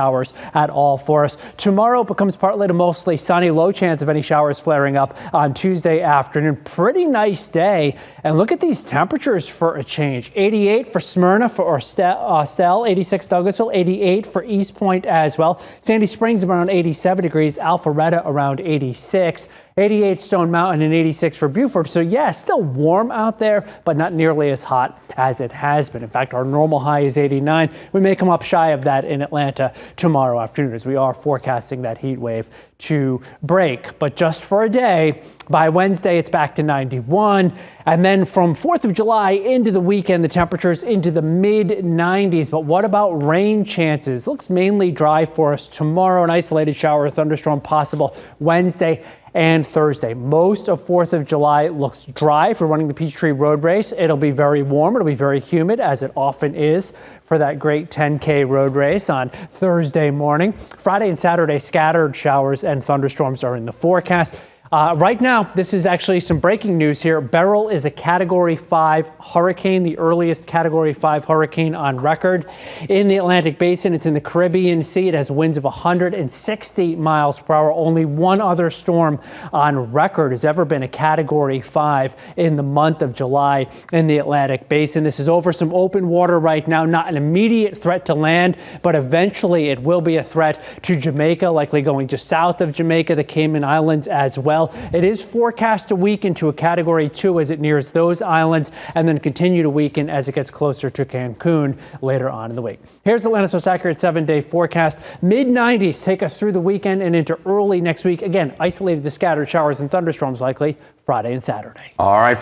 showers at all for us. Tomorrow becomes partly to mostly sunny, low chance of any showers flaring up on Tuesday afternoon. Pretty nice day. And look at these temperatures for a change. 88 for Smyrna for Estelle, 86 Douglasville, 88 for East Point as well. Sandy Springs around 87 degrees, Alpharetta around 86. 88 Stone Mountain and 86 for Beaufort. So yeah, still warm out there, but not nearly as hot as it has been. In fact, our normal high is 89. We may come up shy of that in Atlanta tomorrow afternoon as we are forecasting that heat wave to break, but just for a day. By Wednesday, it's back to 91. And then from 4th of July into the weekend, the temperatures into the mid 90s. But what about rain chances? Looks mainly dry for us tomorrow. An isolated shower or thunderstorm possible Wednesday and Thursday. Most of 4th of July looks dry. If we're running the Peachtree Road Race, it'll be very warm. It'll be very humid, as it often is for that great 10K road race on Thursday morning. Friday and Saturday, scattered showers and thunderstorms are in the forecast. Right now, this is actually some breaking news here. Beryl is a Category 5 hurricane, the earliest Category 5 hurricane on record in the Atlantic Basin. It's in the Caribbean Sea. It has winds of 160 miles per hour. Only one other storm on record has ever been a Category 5 in the month of July in the Atlantic Basin. This is over some open water right now, not an immediate threat to land, but eventually it will be a threat to Jamaica, likely going just south of Jamaica, the Cayman Islands as well. It is forecast to weaken to a Category 2 as it nears those islands and then continue to weaken as it gets closer to Cancun later on in the week. Here's Atlanta's most accurate 7-day forecast. Mid-90s take us through the weekend and into early next week. Again, isolated to scattered showers and thunderstorms likely Friday and Saturday. All right.